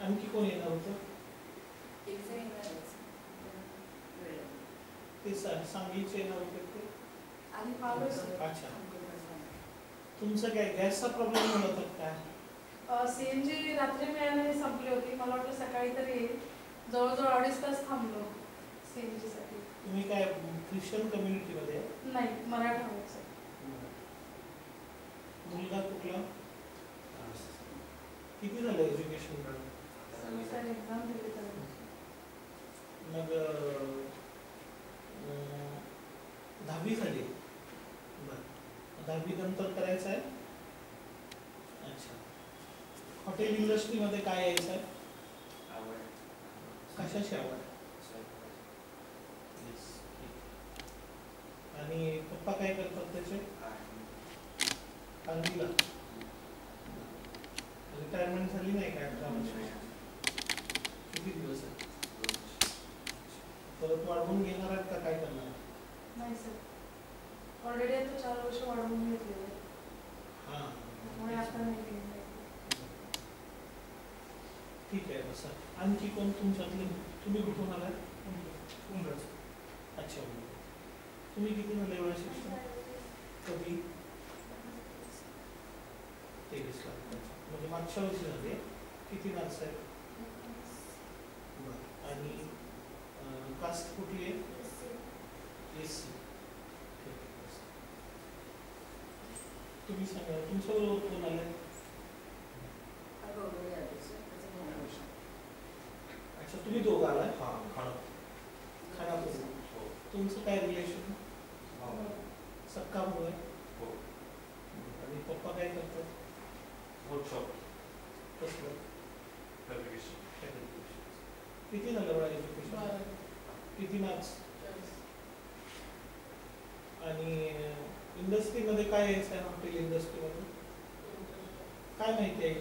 आणखी कोण येणार होतं? ते सांगलीचे येणार होते ते. अच्छा, तुमचं काय गॅसचा प्रॉब्लेम होता काय? सीएनजी रात्री मिळाल्याने संपली होती. मला वाटलं सकाळी तरी येईल. जवळजवळ 2.5 तास थांबलो सीएनजी साठी. तुम्ही काय ख्रिश्चन कम्युनिटीमध्ये? नाही, मराठा आहोत. मुलगा कुठला? किती झालं एज्युकेशन? एक्झाम दिली तर. मग 10वी झाली. बरं, 10वी नंतर करायचं आहे? अच्छा, हॉटेल इंडस्ट्रीमध्ये काय यायचं आहे? कशाची आवड? आणि पप्पा काय करतात त्याचे? आर्मीला. रिटायरमेंट झाली नाही काय? 18 वर्ष. किती दिवस आहे? परत वाढवून घेणार आहेत का काय करणार? नाही सर, ऑलरेडी आता 4 वर्ष वाढवून घेतलेले. हां, त्यामुळे आता नाही घेणार. ठीक आहे. बसा. आणखी कोण तुमच्यातले? तुम्ही कुठून आलाय? अच्छा, तुम्ही किती झालं एवढं शिक्षण? कधी? 23 ला. म्हणजे मागच्या वर्षी झाले. किती मार्क्स आहेत? आणि कास्ट कुठली आहे? SC. तुम्ही सांगा, तुमच्याबरोबर कोण आलंय? अच्छा, तुम्ही दोघं आलाय? खानापूर. तुमचं काय रिलेशन? सक्का भाऊ आहे? आणि पप्पा काय करतात? वर्कशॉप. कसलं? फॅब्रिकेशन. किती झालं बघा एज्युकेशन? किती मार्क्स? आणि इंडस्ट्रीमध्ये काय यायचं आहे? हॉटेल इंडस्ट्रीमध्ये काय माहिती आहे?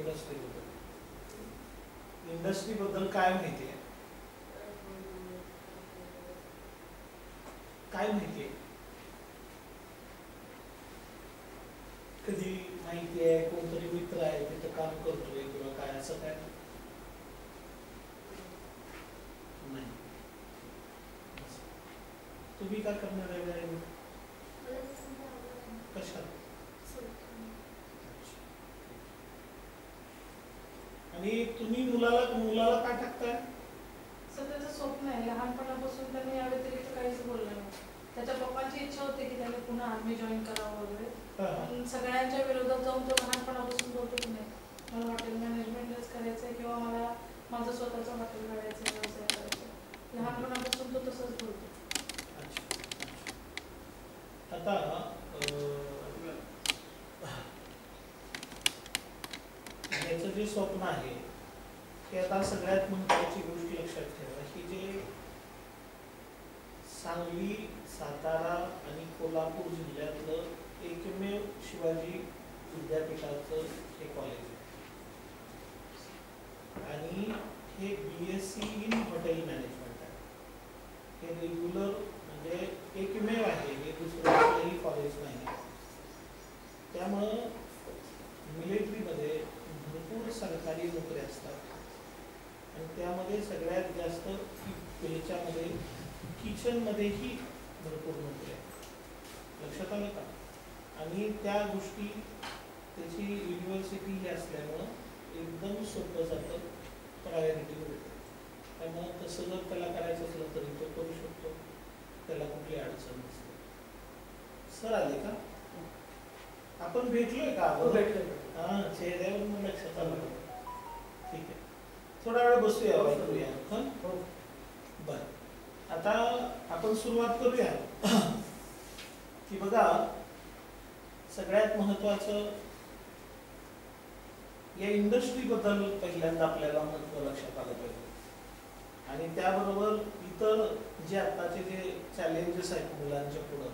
इंडस्ट्रीबद्दल काय माहिती आहे? काय माहिती आहे? कधी माहिती आहे? कोणतरी मित्र आहे तिथं काम करतोय किंवा काय असं काय? नाही. तुम्ही काय करणार आहे? कशात? आणि तुम्ही मुलाला काय टाकताय? सर, त्याचं स्वप्न आहे. लहानपणापासून त्याने या व्यतिरिक्त काहीच बोललं नाही. त्याच्या पप्पांची इच्छा होती की त्याने पुन्हा आर्मी जॉईन करावं वगैरे, पण सगळ्यांच्या विरोधात जाऊन तो लहानपणापासून बोलतो की नाही, मला हॉटेल मॅनेजमेंटच करायचंय किंवा मला माझं स्वतःचं हॉटेल काढायचं, व्यवसाय करायचा. लहानपणापासून तो तसंच बोलतो. आता याचं जे स्वप्न आहे ते आता सगळ्यात महत्त्वाची गोष्ट लक्षात ठेवा की जे सांगली, सातारा आणि कोल्हापूर जिल्ह्यातलं एकमेव शिवाजी विद्यापीठाचं हे कॉलेज आहे आणि हे BSc इन हॉटेल मॅनेजमेंट आहे. हे रेग्युलर म्हणजे एकमेव आहे, हे दुसरं कुठलंही कॉलेज नाही. त्यामुळं मिलिटरीमध्ये भरपूर सरकारी नोकऱ्या असतात आणि त्यामध्ये सगळ्यात जास्त ह्याच्यामध्ये किचनमध्येही भरपूर नोकऱ्या. लक्षात आलं का? आणि त्या गोष्टी त्याची युनिव्हर्सिटी ही असल्यामुळं एकदम सोपं जातं, प्रायोरिटी मिळते. त्यामुळं तसं जर त्याला करायचं असलं तरी तो करू शकतो, त्याला कुठली अडचण नसते. सर आले का? आपण भेटलोय का? हां, चेहऱ्यावर लक्षात आलं. ठीक आहे, थोडा वेळ बसूया, करूया. हां, बरं. आता आपण सुरुवात करूया की बघा, सगळ्यात महत्त्वाचं या इंडस्ट्रीबद्दल पहिल्यांदा आपल्याला महत्त्व लक्षात आलं पाहिजे आणि त्याबरोबर इतर जे आताचे जे चॅलेंजेस आहेत मुलांच्या पुढं,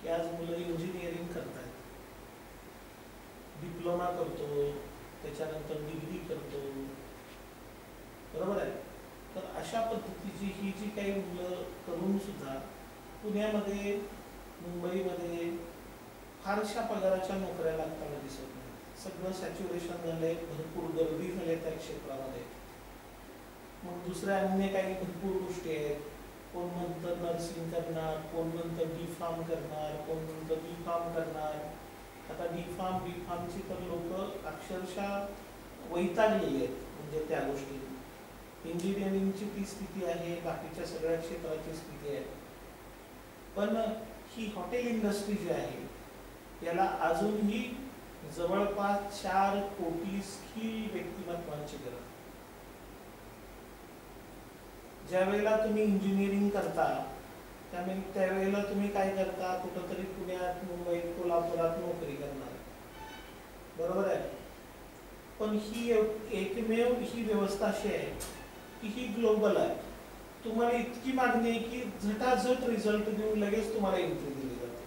की आज मुलं इंजिनिअरिंग करतात, डिप्लोमा करतो, त्याच्यानंतर डिग्री करतो, बरोबर आहे. तर अशा पद्धतीची ही जी काही मुलं करून सुद्धा पुण्यामध्ये, मुंबईमध्ये फारशा पगाराच्या नोकऱ्या लागताना दिसत नाही. सगळं सॅच्युरेशन झालंय, भरपूर गर्दी झाली त्या क्षेत्रामध्ये. मग दुसऱ्या अन्य काही भरपूर गोष्टी आहेत. कोण म्हणतं नर्सिंग करणार, कोण म्हणतं डी फार्म करणार, कोण म्हणतं बी फार्म करणार. आता डी फार्म बी फार्मची तर लोक अक्षरशः वैतागलेली आहेत म्हणजे त्या गोष्टी. इंजिनिअरिंगची ती स्थिती आहे, बाकीच्या सगळ्या क्षेत्राची स्थिती आहे. पण ही हॉटेल इंडस्ट्री जी आहे याला अजूनही जवळपास 4 कोटी स्किल व्यक्तिमत्वांची गरज. ज्या वेळेला तुम्ही इंजिनिअरिंग करता त्यावेळेला तुम्ही काय करता, कुठंतरी पुण्यात, मुंबईत, कोल्हापुरात नोकरी करणार, बरोबर आहे. पण ही एकमेव ही व्यवस्था अशी आहे की ही ग्लोबल आहे. तुम्हाला इतकी मागणी आहे की झटाझट रिझल्ट देऊन लगेच तुम्हाला एंट्री दिली जाते.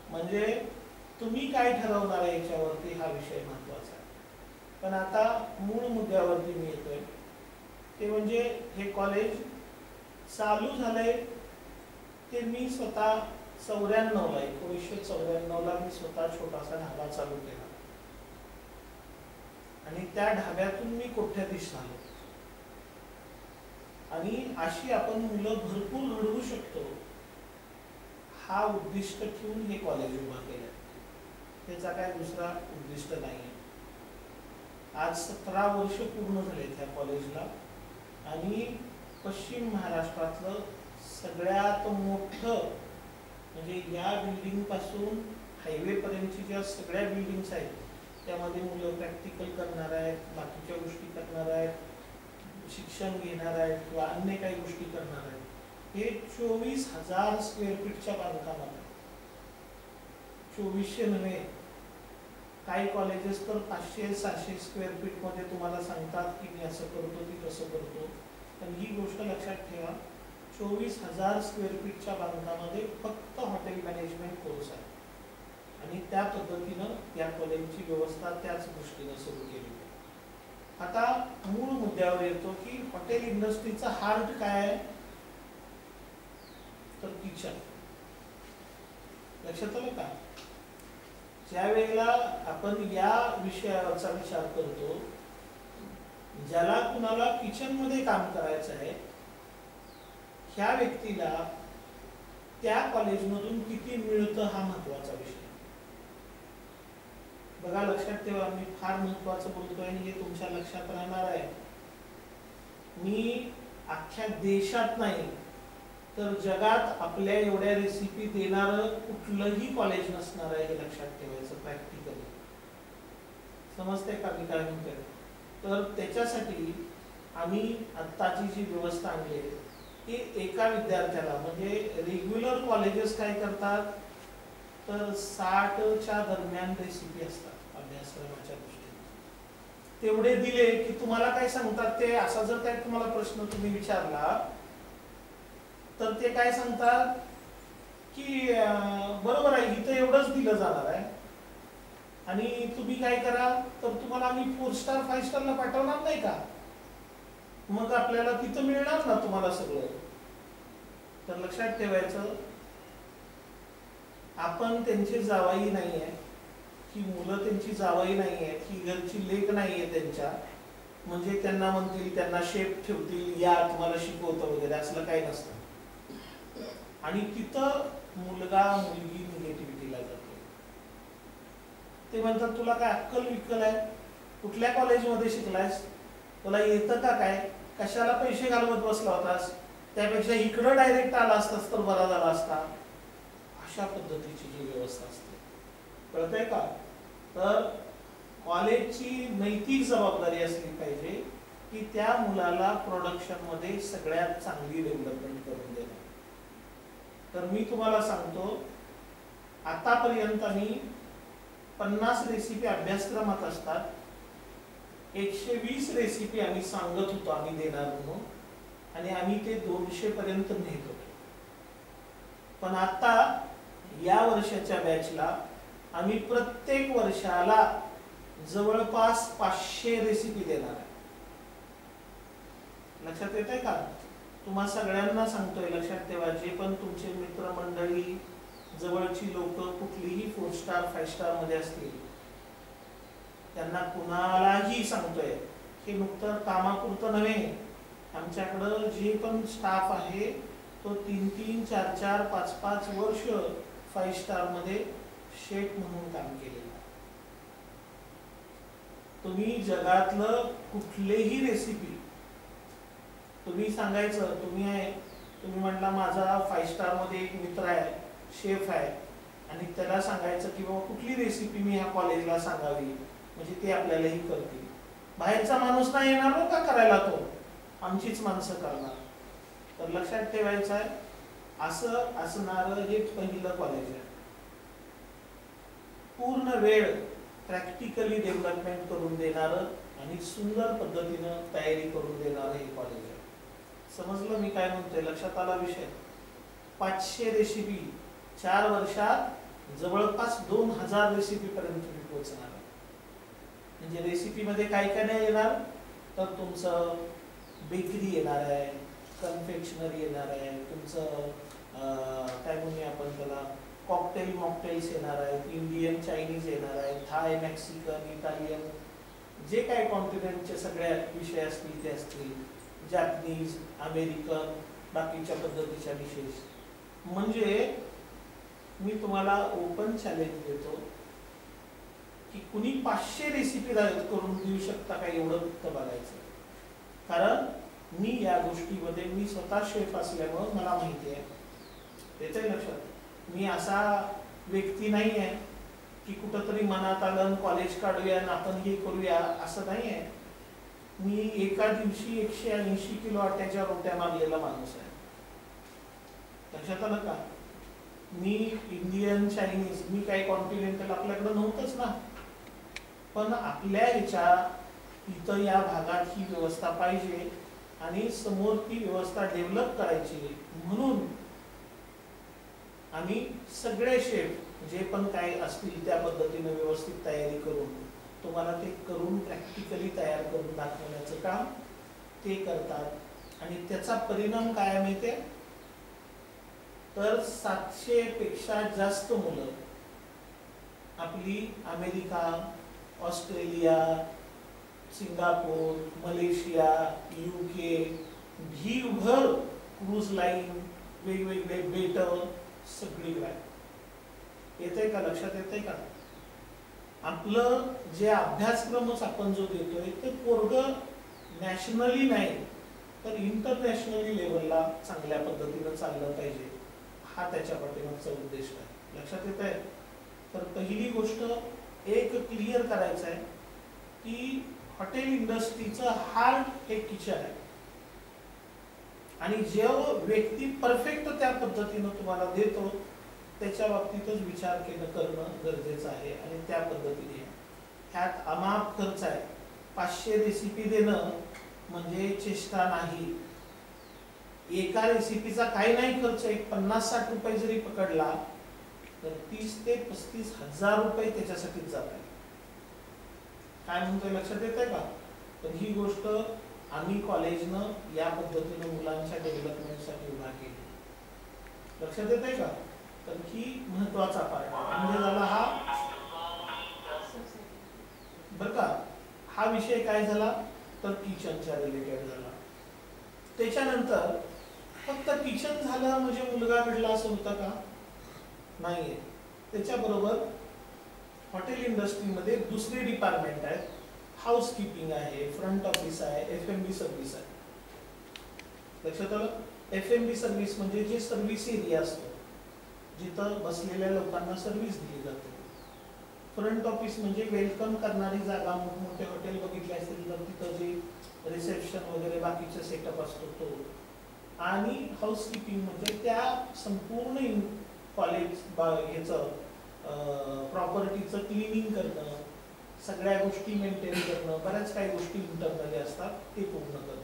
म्हणजे तुम्ही काय ठरवणार आहे याच्यावरती हा विषय महत्वाचा आहे. पण आता मूळ मुद्द्यावरती मी येतोय ते म्हणजे हे कॉलेज चालू झालंय ते मी स्वतः 1994ला मी स्वतः छोटासा ढाबा चालू केला आणि त्या ढाब्यातून मी कोट्याधीश झालो. आणि अशी आपण मुलं भरपूर घडवू शकतो हा उद्दिष्ट ठेवून हे कॉलेज उभा केलं. त्याचा काय दुसरा उद्दिष्ट नाही. आज 17 वर्ष पूर्ण झाले त्या कॉलेजला आणि पश्चिम महाराष्ट्रातलं सगळ्यात मोठं म्हणजे या बिल्डिंग पासून हायवे पर्यंतची ज्या सगळ्या बिल्डिंग्स आहेत त्यामध्ये मुलं प्रॅक्टिकल करणार आहेत, बाकीच्या गोष्टी करणार आहेत, शिक्षण घेणार आहेत किंवा अन्य काही गोष्टी करणार आहेत. हे 24,000 स्क्वेअर फीटच्या बांधकामात, 2400 नव्हे. काही कॉलेजेस तर 500-600 स्क्वेअर फीट मध्ये तुम्हाला सांगतात की मी असं करतो, ती तसं करतो. पण ही गोष्ट लक्षात ठेवा, 24,000 स्क्वेअर फीटच्या बांधकामामध्ये फक्त हॉटेल मॅनेजमेंट कोर्स आहे आणि त्या पद्धतीनं या कॉलेजची व्यवस्था त्याच दृष्टीनं सुरू केली. आता मूळ मुद्द्यावर येतो की हॉटेल इंडस्ट्रीचा हार्ट काय आहे तर किचन. लक्षात आलं का? ज्या वेळेला आपण या विषयावरचा विचार करतो, ज्याला कुणाला किचन मध्ये काम करायचं आहे ह्या व्यक्तीला त्या कॉलेजमधून किती मिळतं हा महत्वाचा विषय. बघा लक्षात ठेवा, मी फार महत्वाचं बोलतोय आणि हे तुमच्या लक्षात राहणार आहे. मी अख्ख्या देशात नाही तर जगात आपल्या एवढ्या रेसिपी देणारं कुठलंही कॉलेज नसणार आहे हे लक्षात ठेवायचं. प्रॅक्टिकली समजते का मी काय म्हणतोय? तर त्याच्यासाठी आम्ही आत्ताची जी व्यवस्था आणली आहे की एका विद्यार्थ्याला म्हणजे रेग्युलर कॉलेजेस काय करतात तर 60च्या दरम्यान रेसिपी असतात अभ्यासक्रमाच्या दृष्टीने. तेवढे दिले की तुम्हाला काय सांगतात ते, असा जर काय तुम्हाला प्रश्न तुम्ही विचारला तर ते काय सांगतात की बरोबर आहे इथं एवढंच दिलं जाणार आहे आणि तुम्ही काय करा तर तुम्हाला आम्ही 4 स्टार 5 स्टारला पाठवणार नाही का, मग आपल्याला तिथं मिळणार ना तुम्हाला सगळं. तर लक्षात ठेवायचं आपण त्यांची जावई नाही आहे, ही मुलं त्यांची जावई नाही आहेत, ही घरची लेक नाही आहे त्यांच्या, म्हणजे त्यांना म्हणतील त्यांना शेफ ठेवतील या तुम्हाला शिकवतं वगैरे असलं काही नसतं. आणि तिथं मुलगा मुलगी निगेटिव्हिटीला जाते. ते म्हणतात तुला काय अक्कल विक्कल आहे, कुठल्या कॉलेजमध्ये शिकलायस, तुला येतं का काय, कशाला पैसे घालवत बसला होतास, त्यापेक्षा इकडं डायरेक्ट आला असतास तर बरा झाला असता. अशा पद्धतीची जी व्यवस्था असते कळतंय का? तर कॉलेजची नैतिक जबाबदारी असली पाहिजे की त्या मुलाला प्रोडक्शन मध्ये सगळ्यात चांगली डेव्हलपमेंट करून देणं. तर मी तुम्हाला सांगतो आतापर्यंत आम्ही 50 रेसिपी अभ्यासक्रमात असतात, 120 रेसिपी आम्ही सांगत होतो आम्ही देणार म्हणून आणि आम्ही ते 200 पर्यंत नेत होतो. पण आता या वर्षाच्या बॅचला आम्ही प्रत्येक वर्षाला जवळपास 500 रेसिपी देणार आहे. लक्षात येतंय का? तुम्हा सगळ्यांना सांगतोय लक्षात ठेवा, जे पण तुमचे मित्रमंडळी जवळची लोक कुठलीही 4 स्टार 5 स्टार मध्ये असतील त्यांना कुणालाही सांगतोय हे नुकतं कामापुरतं नव्हे, आमच्याकडं जे पण स्टाफ आहे तो 3-3, 4-4, 5-5 वर्ष 5 स्टार मध्ये शेफ म्हणून काम केलेलं. तुम्ही जगातलं कुठलेही रेसिपी तुम्ही सांगायचं, तुम्ही म्हटला माझा 5 स्टार मध्ये एक मित्र आहे, शेफ आहे, आणि त्याला सांगायचं की बाबा कुठली रेसिपी मी ह्या कॉलेजला सांगावी, म्हणजे ते आपल्यालाही करतील. बाहेरचा माणूस नाही येणार हो का करायला, तो आमचीच माणसं करणार. तर लक्षात ठेवायचं आहे, असं असणारं हे पहिलं कॉलेज आहे. पूर्ण वेळ प्रॅक्टिकली डेव्हलपमेंट करून देणारं आणि सुंदर पद्धतीनं तयारी करून देणारं हे कॉलेज आहे. समजलं मी काय म्हणतोय? लक्षात आला विषय? 500 रेसिपी 4 वर्षात जवळपास 2000 रेसिपी पर्यंत तुम्ही पोहोचणार. म्हणजे रेसिपी मध्ये काय काय नाही येणार, तर तुमचं बेकरी येणार आहे, कन्फेक्शनरी येणार आहे, तुमचं काय म्हणूया आपण त्याला, कॉकटेल मॉकटेल्स येणार आहेत, इंडियन चायनीज येणार आहे, थाय, मेक्सिकन, इटालियन, जे काय कॉन्टिनेंटचे सगळ्या विषय असतील ते असतील, जॅपनीज, अमेरिकन, बाकीच्या पद्धतीच्या विशेष. म्हणजे मी तुम्हाला ओपन चॅलेंज देतो की कुणी 500 रेसिपी करून देऊ शकता का, एवढं फक्त बघायचं. कारण मी या गोष्टीमध्ये मी स्वतः शेफ असल्यामुळं मला माहिती आहे. येतंय लक्षात? मी असा व्यक्ती नाही आहे की कुठंतरी मनात आलं कॉलेज काढूया आणि आपण हे करूया, असं नाही आहे. मी एका दिवशी 180 किलो आट्याच्या रोट्या मारलेला माणूस आहे. लक्षात आलं का? मी इंडियन चायनीज, मी काही कॉन्टिनेंटल आपल्याकडे नव्हतंच ना, पण आपल्या इथं या भागात ही व्यवस्था पाहिजे आणि समोर ती व्यवस्था डेव्हलप करायची म्हणून आम्ही सगळे शेफ जे पण काय असतील त्या पद्धतीने व्यवस्थित तयारी करून तुम्हाला ते करून प्रॅक्टिकली तयार करून दाखवण्याचं काम ते करतात. आणि त्याचा परिणाम काय माहितीये, तर 700 पेक्षा जास्त मुलं आपली America, Australia, Singapore, Malaysia, UK, भीभर क्रूज लाईन, वेगवेगळे बेट सगळीकडे. येतंय का? लक्षात येतंय का? आपलं जे अभ्यासक्रमच आपण जो देतोय ते पोरगं नॅशनली नाही तर इंटरनॅशनली लेवलला चांगल्या पद्धतीनं चाललं पाहिजे, हा त्याच्या पाठीमागचा उद्देश आहे. लक्षात येत आहे? तर पहिली गोष्ट एक क्लिअर करायचं आहे की हॉटेल इंडस्ट्रीचं हार्ट हे किचन आहे आणि जो व्यक्ती परफेक्ट त्या पद्धतीनं तुम्हाला देतो त्याच्या बाबतीतच विचार करणं गरजेचं आहे. आणि त्या पद्धतीने ह्यात अमाप खर्च आहे. 500 रेसिपी देणं म्हणजे चेष्टा नाही. एका रेसिपीचा काही नाही खर्च, एक 50-60 रुपये जरी पकडला तर 30 ते 35 हजार रुपये त्याच्यासाठीच जातात. काय म्हणतोय? लक्षात येत आहे का? तर ही गोष्ट आम्ही कॉलेजनं या पद्धतीनं मुलांच्या डेव्हलपमेंटसाठी उभा केली. लक्षात येत आहे का? तर ही महत्वाचा पार्ट म्हणजे झाला हा. बरं का, हा विषय काय झाला तर किचनच्या रिलेटेड झाला. त्याच्यानंतर फक्त किचन झालं म्हणजे मुलगा घडला असं होतं का? नाहीये. त्याच्याबरोबर हॉटेल इंडस्ट्रीमध्ये दुसरे डिपार्टमेंट आहेत. हाऊसकीपिंग आहे, फ्रंट ऑफिस आहे, F&B सर्व्हिस आहे. लक्षात आलं? F&B सर्व्हिस म्हणजे जे सर्व्हिस एरिया असतो जिथं बसलेल्या लोकांना सर्व्हिस दिली जाते. फ्रंट ऑफिस म्हणजे वेलकम करणारी जागा. मोठमोठे हॉटेल बघितले असतील तर तिथं जे रिसेप्शन वगैरे बाकीचा सेटअप असतो तो. आणि हाऊसकीपिंग म्हणजे त्या संपूर्ण कॉलेज ह्याचं प्रॉपर्टीचं क्लिनिंग करणं, सगळ्या गोष्टी मेंटेन करणं, बऱ्याच काही गोष्टी इंटरनली असतात ते पूर्ण करणं.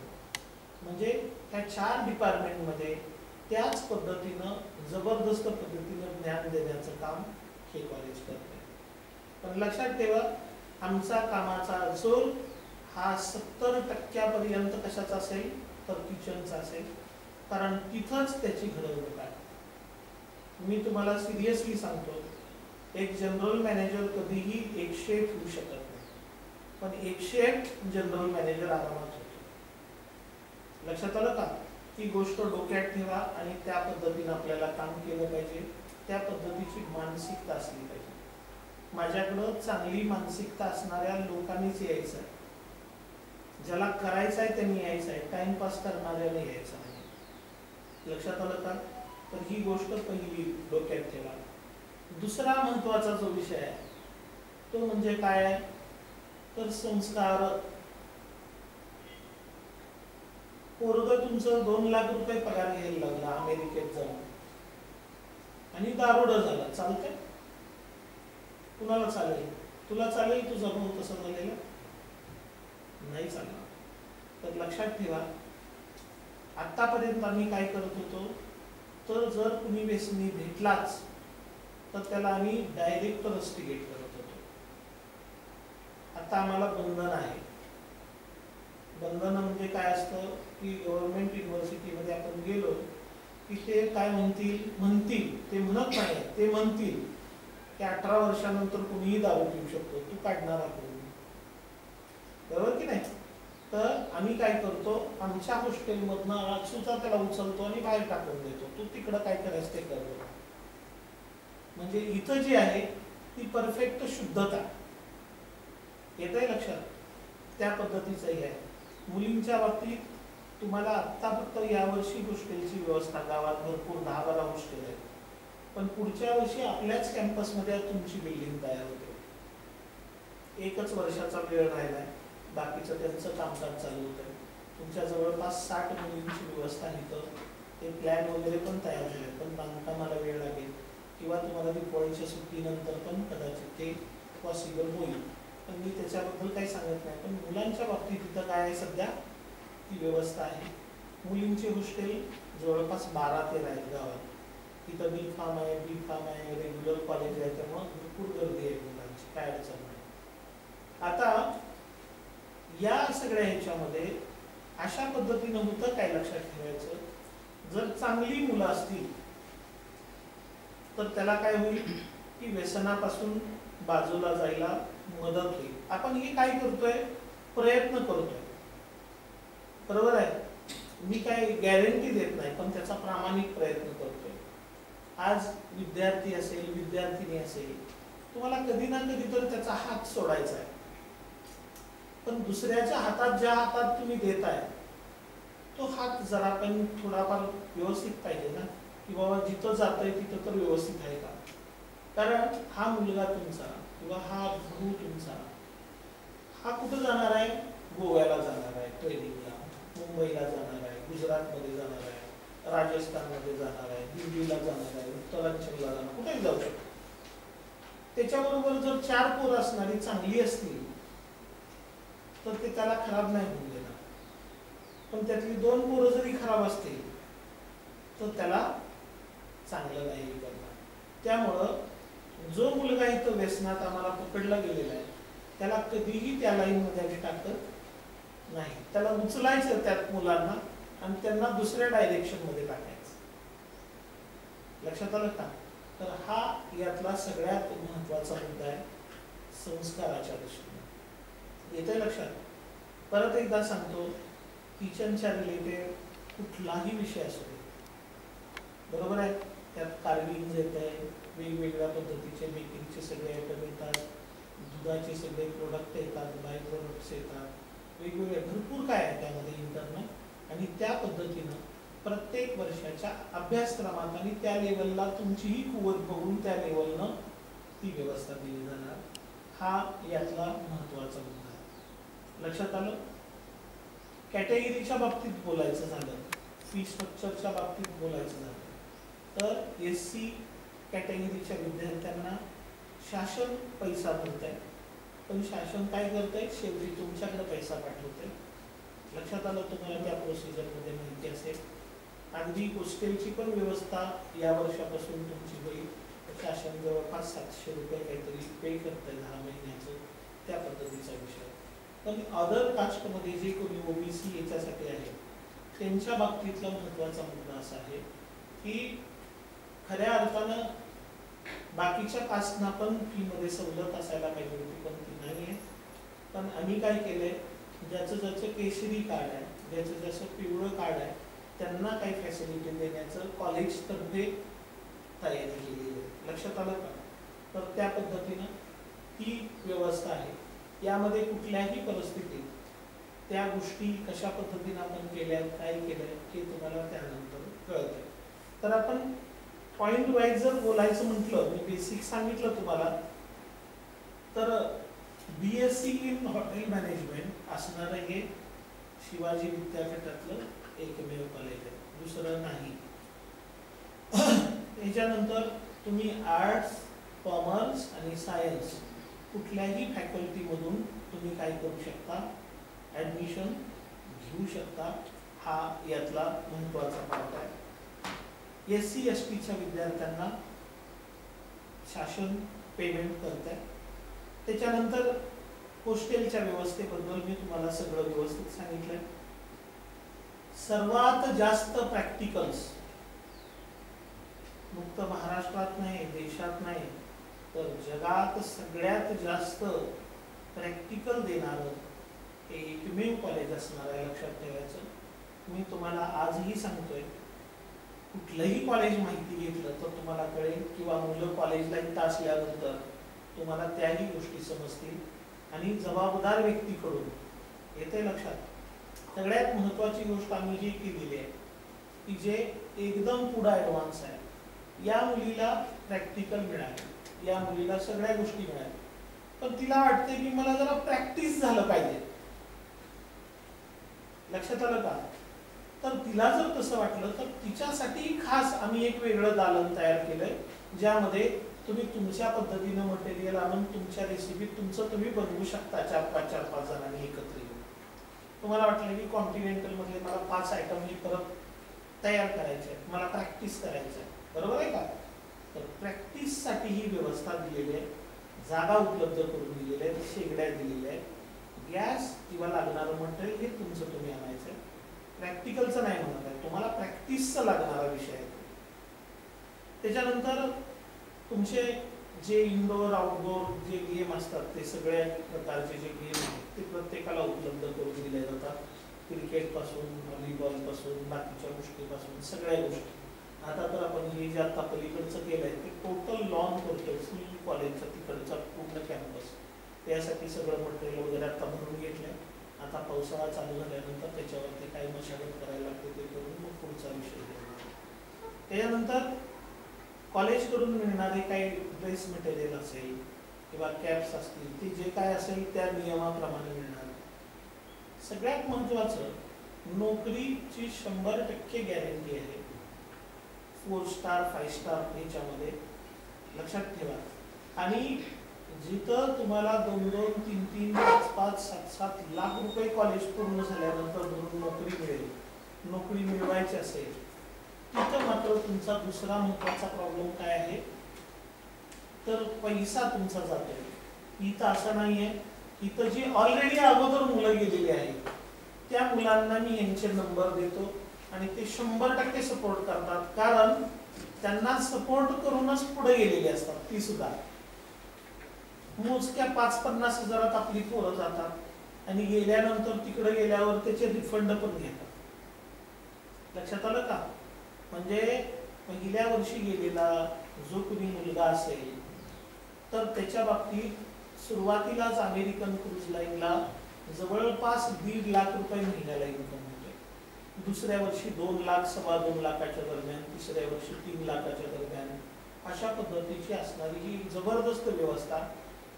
म्हणजे ह्या 4 डिपार्टमेंटमध्ये त्याच पद्धतीनं जबरदस्त पद्धतीनं ज्ञान देण्याचं काम हे कॉलेज करते. पण लक्षात ठेवा, आमचा कामाचा जोर हा 70% कशाचा असेल तर किचनचा असेल. कारण तिथंच त्याची घडवणूक आहे. मी तुम्हाला सिरियसली सांगतो, एक जनरल मॅनेजर कधीही एक शेफ होऊ शकत नाही. पण 108 जनरल मॅनेजर आरामात होतो. लक्षात आलं का? ती गोष्ट डोक्यात ठेवा आणि त्या पद्धतीने आपल्याला काम केलं पाहिजे. त्या पद्धतीची मानसिकता असली पाहिजे. माझ्याकडं चांगली मानसिकता असणाऱ्या लोकांनीच यायचं आहे. ज्याला करायचं आहे त्यांनी यायचं आहे, टाइमपास करणाऱ्याने यायचं नाही. लक्षात आलं का? तर ही गोष्ट पहिली डोक्यात ठेवा. दुसरा महत्वाचा जो विषय आहे तो म्हणजे काय? तर संस्कार. पोरग तुमचं 2 लाख रुपये पगार घ्यायला लागला अमेरिकेत जाऊन आणि दारुडा झाला, चालतंय? कुणाला चालेल? तुला चालेल तुझा भाऊ तसं झालेलं? नाही चालणार. तर लक्षात ठेवा, आतापर्यंत आम्ही काय करत होतो, तर जर कुणी व्यसनी भेटलाच तर त्याला आम्ही डायरेक्ट रस्टिगेट करत होतो. आता आम्हाला बंधन आहे. बंधन म्हणजे काय असतं की गव्हर्नमेंट युनिव्हर्सिटीमध्ये आपण गेलो की ते काय म्हणतील ते म्हणत नाही, ते म्हणतील की 18 वर्षानंतर कुणीही दारू पिऊ शकतो, तू काढणार आपण, बरोबर की नाही? तर आम्ही काय करतो, आमच्या हॉस्टेलमधनं सुद्धा त्याला उचलतो आणि बाहेर टाकून देतो, तू तिकडं काय करायचं ते कर. म्हणजे इथं जी आहे ती परफेक्ट शुद्धता येतंय लक्षात? त्या पद्धतीचंही आहे. मुलींच्या बाबतीत तुम्हाला आत्ता फक्त यावर्षी हॉस्टेलची व्यवस्था, गावात भरपूर 10-12 हॉस्टेल आहेत, पण पुढच्या वर्षी आपल्याच कॅम्पसमध्ये तुमची बिल्डिंग तयार होते. 1च वर्षाचा वेळ राहिलाय, बाकीचं त्यांचं कामकाज चालू होतं. तुमच्या जवळपास 60 मुलींची व्यवस्था इथं, ते प्लॅन वगैरे पण तयार झाले, पण बांधकामाला वेळ लागेल किंवा तुम्हाला दिवाळीच्या सुट्टीनंतर पण कदाचित ते पॉसिबल होईल. पण मी त्याच्याबद्दल काही सांगत नाही. पण मुलांच्या बाबतीत इथं काय आहे, सध्या ती व्यवस्था आहे. मुलींचे हॉस्टेल जवळपास 12-13 आहेत गावात. तिथं बी फार्म आहे, रेग्युलर कॉलेज आहे, त्यामुळे भरपूर गर्दी आहे मुलांची, काय अडचण नाही. आता या सगळ्या ह्याच्यामध्ये अशा पद्धतीनं होतं काय लक्षात ठेवायचं, जर चांगली मुलं असतील तर त्याला काय होईल की व्यसनापासून बाजूला जायला मदत होईल. आपण हे काय करतोय, प्रयत्न करतोय, बरोबर आहे? मी काय गॅरंटी देत नाही, पण त्याचा प्रामाणिक प्रयत्न करतोय. आज विद्यार्थी असेल, विद्यार्थिनी असेल, तुम्हाला कधी ना कधी तर त्याचा हात सोडायचा आहे. पण दुसऱ्याच्या हातात, ज्या हातात तुम्ही देताय तो हात जरा पण थोडाफार व्यवस्थित पाहिजे ना, की बाबा जिथं जातंय तिथं तर व्यवस्थित आहे का? कारण हा मुलगा तुमचा किंवा हा भाऊ तुमचा, हा कुठं जाणार आहे? गोव्याला जाणार आहे ट्रेनिंगला, मुंबईला जाणार आहे, गुजरातमध्ये जाणार आहे, राजस्थानमध्ये जाणार आहे, दिल्लीला जाणार आहे, उत्तरांचलला जाणार, कुठेही जाऊ शकतो. त्याच्याबरोबर जर 4 पोरं असणारी चांगली असतील तर ते त्याला खराब नाही होऊन देणार. पण त्यातली 2 पोरं जरी खराब असतील तर त्याला चांगलं नाही करणार. त्यामुळं जो मुलगा इथं व्यसनात आम्हाला पकडला गेलेला आहे त्याला कधीही त्या लाईनमध्ये आम्ही टाकत नाही. त्याला उचलायचं त्यात मुलांना आणि त्यांना दुसऱ्या डायरेक्शनमध्ये टाकायचं. लक्षात आलं का? तर हा यातला सगळ्यात महत्वाचा मुद्दा आहे संस्काराच्या दृष्टीने. येतंय लक्षात? परत एकदा सांगतो, किचनच्या रिलेटेड कुठलाही विषय असू दे, बरोबर आहे? त्यात कार्विंग येत आहे, वेगवेगळ्या पद्धतीचे बेकिंगचे सगळे आयटम येतात, दुधाचे सगळे प्रोडक्ट येतात, बाय प्रोडक्ट्स येतात, वेगवेगळे भरपूर काय आहे त्यामध्ये इंटरनल. आणि त्या पद्धतीनं प्रत्येक वर्षाच्या अभ्यासक्रमात आणि त्या लेवलला तुमचीही कुवत बघून त्या लेवलनं ती व्यवस्था दिली जाणार. हा यातला महत्वाचा मुद्दा आहे. लक्षात आलं? कॅटेगरीच्या बाबतीत बोलायचं झालं, फी स्ट्रक्चरच्या बाबतीत बोलायचं झालं तर SC कॅटेगरीच्या विद्यार्थ्यांना शासन पैसा भरतंय, पण शासन काय करतंय, शेवटी तुमच्याकडे पैसा पाठवतंय. लक्षात आलं तुम्हाला? त्या प्रोसिजरमध्ये माहिती असेल. अगदी हॉस्टेलची पण व्यवस्था या वर्षापासून तुमची होईल. शासन जवळपास 700 रुपये काहीतरी पे करतंय 10 महिन्याचं, त्या पद्धतीचा विषय. पण अदर कास्टमध्ये जे कोणी OBC याच्यासाठी आहे त्यांच्या बाबतीतला महत्वाचा मुद्दा असा आहे की खऱ्या अर्थानं बाकीच्या कास्टना पण फीमध्ये सवलत असायला पाहिजे होती, पण ती नाही आहे. पण आम्ही काय केलंय, ज्याचं केशरी कार्ड आहे, ज्याचं पिवळं कार्ड आहे, त्यांना काही फॅसिलिटी देण्याचं कॉलेजतर्फे तयारी केलेली आहे. लक्षात आलं का? तर त्या पद्धतीनं ही व्यवस्था आहे. यामध्ये कुठल्याही परिस्थितीत त्या गोष्टी कशा पद्धतीनं आपण केल्या, काय केलंय हे तुम्हाला त्यानंतर कळतंय. तर आपण पॉइंट वाईज जर बोलायचं म्हटलं, मी बेसिक सांगितलं तुम्हाला, तर BSc इन हॉटेल मॅनेजमेंट असणारं हे शिवाजी विद्यापीठातलं एकमेव कॉलेज आहे, दुसरं नाही. त्याच्यानंतर तुम्ही आर्ट्स, कॉमर्स आणि सायन्स कुठल्याही फॅकल्टीमधून तुम्ही काय करू शकता, ॲडमिशन घेऊ शकता. हा यातला महत्त्वाचा पार्ट आहे. SC STच्या विद्यार्थ्यांना शासन पेमेंट करत आहे. त्याच्यानंतर हॉस्टेलच्या व्यवस्थेबद्दल मी तुम्हाला सगळं व्यवस्थित सांगितलंय. सर्वात जास्त प्रॅक्टिकल्स फक्त महाराष्ट्रात नाही, देशात नाही, तर जगात सगळ्यात जास्त प्रॅक्टिकल देणारं हे एकमेव कॉलेज असणार आहे. लक्षात ठेवायचं. मी तुम्हाला आजही सांगतोय, कुठलंही कॉलेज माहिती घेतलं तर तुम्हाला कळेल, किंवा मुलं कॉलेजला इथं असल्यानंतर तुम्हाला त्याही गोष्टी समजतील आणि जबाबदार व्यक्तीकडून येते लक्षात. सगळ्यात महत्त्वाची गोष्ट आम्ही ही केलेली आहे की जे एकदम पुढे ॲडव्हान्स आहे, या मुलीला प्रॅक्टिकल मिळाले, या मुलीला सगळ्या गोष्टी मिळाल्या, पण तिला वाटते की मला जरा प्रॅक्टिस झालं पाहिजे. लक्षात आलं का? तर तिला जर तसं वाटलं तर तिच्यासाठी खास आम्ही एक वेगळं दालन तयार केलंय, ज्यामध्ये तुम्ही तुमच्या पद्धतीनं मटेरियल आणून तुमच्या रेसिपीत तुमचं तुम्ही बनवू शकता. 4-5 जणांनी एकत्र येऊन. तुम्हाला वाटलं की कॉन्टिनेंटल मध्ये मला 5 आयटम हे परत तयार करायचे आहेत, मला प्रॅक्टिस करायचं आहे, बरोबर आहे का? तर प्रॅक्टिससाठी ही व्यवस्था दिलेली आहे, जागा उपलब्ध करून दिलेल्या आहेत, शेगड्या दिलेल्या आहेत, गॅस किंवा लागणारं मटेरियल हे तुमचं तुम्ही आणायचं आहे. प्रॅक्टिकलचं नाही म्हणत आहे, तुम्हाला प्रॅक्टिसचा लागणारा विषय आहे. त्याच्यानंतर तुमचे जे इनडोअर आउटडोअर जे गेम असतात, ते सगळ्या प्रकारचे जे गेम आहेत ते प्रत्येकाला उपलब्ध करून दिले जातात. क्रिकेटपासून, व्हॉलीबॉलपासून, बाकीच्या गोष्टीपासून सगळ्या गोष्टी. आता तर आपण हे जे आता पलीकडचं केलंय ते टोटल लॉन करतोय, फुल कॉलेजचा तिकडचा पूर्ण कॅम्पस. त्यासाठी सगळं मटेरियल वगैरे आता भरून घेतलंय. आता पावसाळा चालू झाल्यानंतर त्याच्यावरती काही मशागत करायला लागते ते करून मग पुढचा विषय घेऊ. त्याच्यानंतर कॉलेजकडून मिळणारे काही ड्रेस मटेरियल असेल किंवा कॅप्स असतील, ते जे काय असेल त्या नियमाप्रमाणे मिळणार. सगळ्यात महत्त्वाचं, नोकरीची 100% गॅरंटी आहे 4 स्टार 5 स्टार ह्याच्यामध्ये. लक्षात ठेवा. आणि जिथं तुम्हाला 2-2, 3-3, 5-5, 7-7 लाख रुपये कॉलेज पूर्ण झाल्यानंतर भरून नोकरी मिळेल, नोकरी मिळवायची असेल, तिथं मात्र तुमचा दुसरा महत्त्वाचा प्रॉब्लेम काय आहे, तर पैसा तुमचा जातोय. इथं असं नाहीये. इथं जी ऑलरेडी अगोदर मुलं गेलेली आहेत त्या मुलांना मी यांचे नंबर देतो आणि ते 100% सपोर्ट करतात, कारण त्यांना सपोर्ट करूनच पुढे गेलेली असतात. ती सुद्धा मोजक्या 5-50 हजारात आपली पोरं जातात आणि गेल्यानंतर तिकडे गेल्यावर त्याचे रिफंड पण घेतात. लक्षात आलं का? म्हणजे पहिल्या वर्षी गेलेला जो कुणी मुलगा असेल तर त्याच्या बाबतीत सुरुवातीलाच अमेरिकन क्रूज लाईनला जवळपास 1.5 लाख रुपये महिन्याला इन्कम होते. दुसऱ्या वर्षी 2 लाख, 2.25 लाखाच्या दरम्यान, तिसऱ्या वर्षी 3 लाखाच्या दरम्यान. अशा पद्धतीची असणारी ही जबरदस्त व्यवस्था,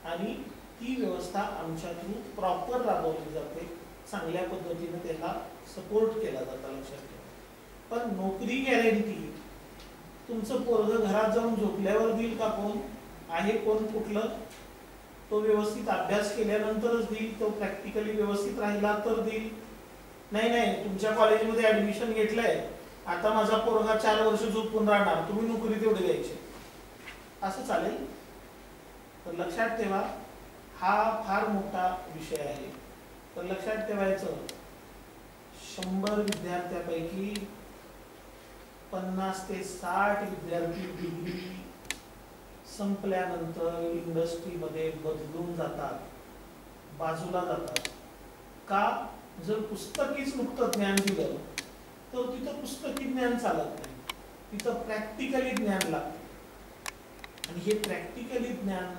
आणि ती व्यवस्था आमच्या थ्रू प्रॉपर राबवली जाते. चांगल्या पद्धतीने त्याला सपोर्ट केला जातो. लक्षात ठेवा. पण नोकरी गॅरंटी तुमचं पोरगं घरात जाऊन झोपल्यावर देईल का कोण आहे, कोण कुठलं, तो व्यवस्थित अभ्यास केल्यानंतरच देईल, तो प्रॅक्टिकली व्यवस्थित राहिला तर देईल. नाही तुमच्या कॉलेजमध्ये ऍडमिशन घेतलंय, आता माझा पोरगा 4 वर्ष झोपून राहणार, तुम्ही नोकरी तेवढी द्यायची, असं चालेल? तर लक्षात ठेवा, हा फार मोठा विषय आहे. तर लक्षात ठेवायचं, 100 विद्यार्थ्यापैकी 50 ते 60 विद्यार्थी डिग्री संपल्यानंतर इंडस्ट्रीमध्ये बदलून जातात. बाजूला जातात. का? जर पुस्तकीच नुकतं ज्ञान दिलं तर तिथं पुस्तकी ज्ञान चालत नाही, तिथं प्रॅक्टिकली ज्ञान लागतं. आणि हे प्रॅक्टिकली ज्ञान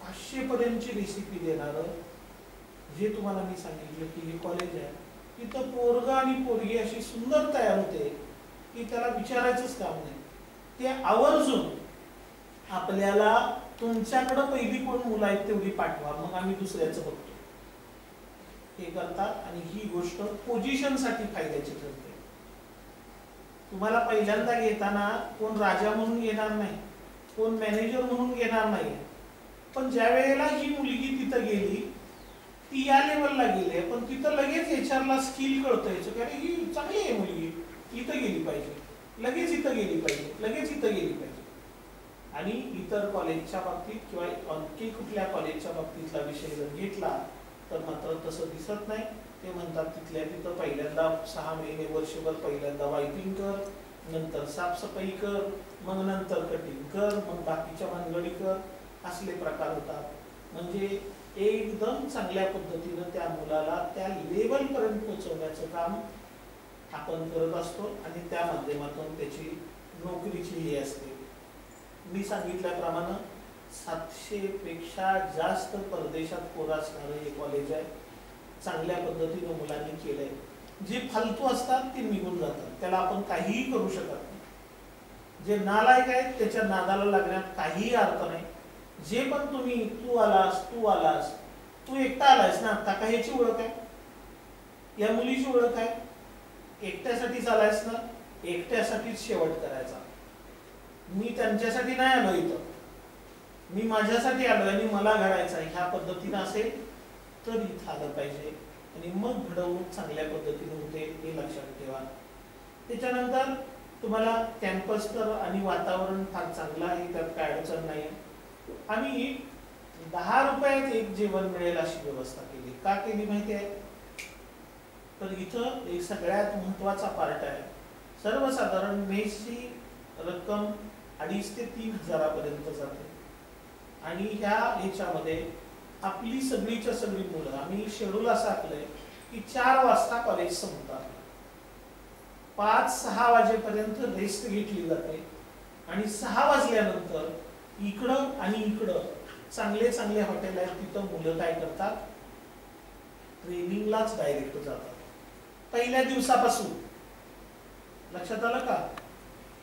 500 पर्यंतची रेसिपी देणारं जे तुम्हाला मी सांगितलं की हे कॉलेज आहे, तिथं पोरगा आणि पोरगी अशी सुंदर तयार होते की त्याला विचारायचंच काम नाही. ते आवर्जून आपल्याला तुमच्याकडं पहिली कोण मुलं आहेत तेवढी पाठवा, मग आम्ही दुसऱ्याचं बघतो हे करतात. आणि ही गोष्ट पोझिशनसाठी फायद्याची ठरते. तुम्हाला पहिल्यांदा घेताना कोण राजा म्हणून घेणार नाही, कोण मॅनेजर म्हणून घेणार नाही. पण ज्या वेळेला ही मुलगी तिथं गेली, ती या लेवलला गेली, पण तिथं लगेच एचआरला स्किल कळतं याचं की अरे ही चांगली आहे मुलगी, इथं गेली पाहिजे, लगेच इथं गेली पाहिजे, लगेच इथं गेली पाहिजे. आणि इतर कॉलेजच्या बाबतीत किंवा आणखी कुठल्या कॉलेजच्या बाबतीतला विषय जर घेतला तर मात्र तसं दिसत नाही. ते म्हणतात तिथल्या तिथं पहिल्यांदा 6 महिने वर्षभर पहिल्यांदा वायपिंग कर, नंतर साफसफाई कर, मग नंतर कटिंग कर, मग बाकीच्या भानगडी कर, असले प्रकार होतात. म्हणजे एकदम चांगल्या पद्धतीनं त्या मुलाला त्या लेवल पर्यंत पोहोचवण्याचं काम आपण करत असतो आणि त्या माध्यमातून त्याची नोकरीची ही असते. मी सांगितल्याप्रमाणे 700 पेक्षा जास्त परदेशात पोरं असणारं हे कॉलेज आहे. चांगल्या पद्धतीनं मुलांनी केलंय. जे फालतू असतात ते निघून जातात, त्याला आपण काहीही करू शकत नाही. जे नालायक आहेत त्याच्या नादाला लागण्यात काहीही अर्थ नाही. जे पण तुम्ही तू आलास, तू एकटा आलायस ना, आता का ह्याची ओळख आहे, या मुलीची ओळख आहे, एकट्यासाठीच आलायस ना, एकट्यासाठीच शेवट करायचा. मी त्यांच्यासाठी नाही आलो इथं, मी माझ्यासाठी आलोय आणि मला घडायचं आहे, ह्या पद्धतीनं असेल तर इथं आलं पाहिजे. आणि मग घडवणूक चांगल्या पद्धतीने होते हे लक्षात ठेवा. त्याच्यानंतर तुम्हाला कॅम्पस तर आणि वातावरण फार चांगलं आहे, त्यात काय अडचण नाही. आम्ही 10 रुपयात एक जेवण मिळेल अशी व्यवस्था केली. का केली माहिती आहे? तर इथं एक सगळ्यात महत्वाचा पार्ट आहे. सर्वसाधारण मेसची रक्कम 2,500 ते 3,000 जाते. आणि ह्याच्यामध्ये आपली सगळीच्या सगळी मुलं, आम्ही शेड्यूल असं आखलंय की 4 वाजता कॉलेज संपतात, 5-6 वाजेपर्यंत रेस्ट घेतली जाते आणि 6 वाजल्यानंतर इकडं आणि इकडं चांगले चांगले हॉटेल आहेत, तिथं मुलं काय करतात, ट्रेनिंगलाच डायरेक्ट जातात. पहिल्या दिवसापासून लक्षात आलं का?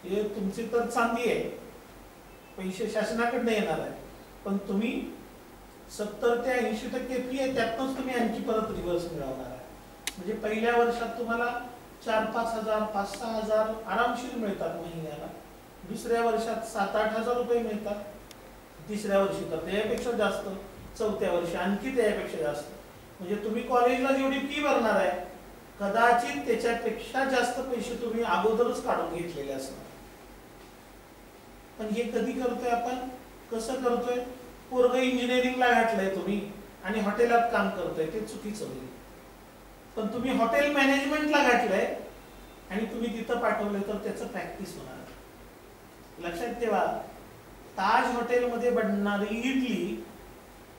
हे तुमची तर चांदी आहे, पैसे शासनाकडनं येणार आहे, पण तुम्ही 70 ते 80% फी आहे, त्यातूनच तुम्ही आणखी परत रिव्हर्स मिळवणार आहे. म्हणजे पहिल्या वर्षात तुम्हाला 4-5 हजार 5-6 हजार आरामशीर मिळतात महिन्याला. दुसऱ्या वर्षात 7-8 हजार रुपये मिळतात. तिसऱ्या वर्षी तर त्यापेक्षा जास्त, चौथ्या वर्षी आणखी त्यापेक्षा जास्त. म्हणजे तुम्ही कॉलेजला जेवढी फी भरणार आहे कदाचित त्याच्यापेक्षा जास्त पैसे तुम्ही अगोदरच काढून घेतलेले असणार. पण हे कधी करतोय आपण, कसं करतोय? पोरग इंजिनिअरिंगला घातलंय तुम्ही आणि हॉटेलात काम करतोय, ते चुकीचं होईल. पण तुम्ही हॉटेल मॅनेजमेंटला घातलंय आणि तुम्ही तिथं पाठवलंय तर त्याचं प्रॅक्टिस होणार. लक्षात ठेवा, ताज हॉटेलमध्ये बनणारी इडली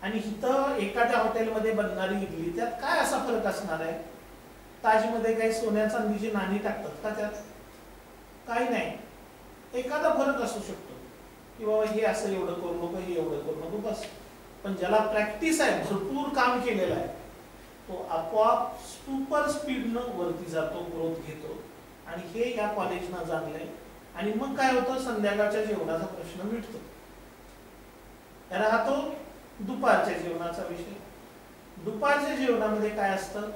आणि इथं एखाद्या हॉटेलमध्ये बनणारी इडली, त्यात काय असा फरक असणार आहे? ताजमध्ये काही सोन्या चांदीची नाणी टाकतात का त्यात? काही नाही. एखादा फरक असू शकतो की बाबा हे असं एवढं करू नको, हे एवढं करू नको, बस. पण ज्याला प्रॅक्टिस आहे, भरपूर काम केलेलं आहे, तो आपोआप सुपर स्पीडनं वरती जातो, ग्रोथ घेतो. आणि हे या कॉलेजनं जाणलंय. आणि मग काय होतं, संध्याकाळच्या जेवणाचा प्रश्न मिटतो. राहतो दुपारच्या जेवणाचा विषय. दुपारच्या जेवणामध्ये काय असतं,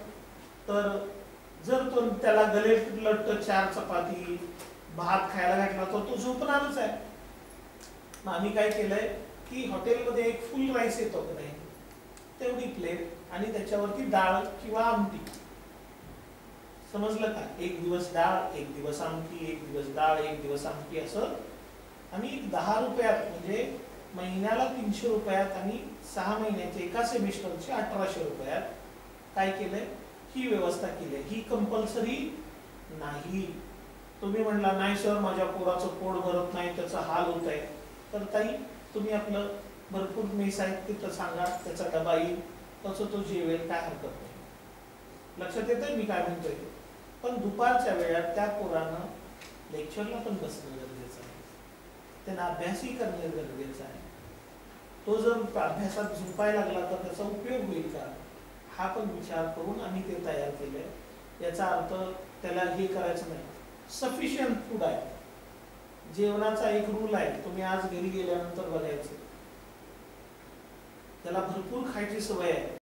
तर जर तो त्याला गलेलट 4 चपाती भात खायला घातला तर तो झोपणारच आहे. मग आम्ही काय केलंय की हॉटेलमध्ये एक फुल राईस येतो की नाही, तेवढी प्लेट आणि त्याच्यावरती डाळ किंवा आमटी. समजलं का? एक दिवस डाळ, एक दिवस आमटी, एक दिवस डाळ, एक दिवस आमटी, असं आम्ही 10 रुपयात, म्हणजे महिन्याला 300 रुपयात आणि 6 महिन्याचे एका सेमिस्टरचे 1800 रुपयात काय केलंय, ही व्यवस्था केली. ही कंपल्सरी नाही. तुम्ही म्हणला नाही सर माझ्या पोराचं पोट भरत नाही, त्याचा हाल होत आहे, तर ताई तुम्ही आपलं भरपूर मेस आहेत तिथं सांगा, त्याचा डबा येईल, तसं तो जेवेल, काय हरकत नाही. लक्षात येतंय मी काय म्हणतोय. पण दुपारच्या वेळात त्या पोरानं लेक्चरला पण बसणं गरजेचं आहे, त्यांना अभ्यासही करणं गरजेचं आहे. तो जर अभ्यासात झुंपायला लागला तर त्याचा उपयोग होईल का, हा पण विचार करून आम्ही ते तयार केलंय. याचा अर्थ त्याला हे करायचं नाही. सफिशियंट फूड आहे. जेवणाचा एक रूल आहे, तुम्ही आज घरी गेल्यानंतर बघायचं, त्याला भरपूर खायची सवय आहे,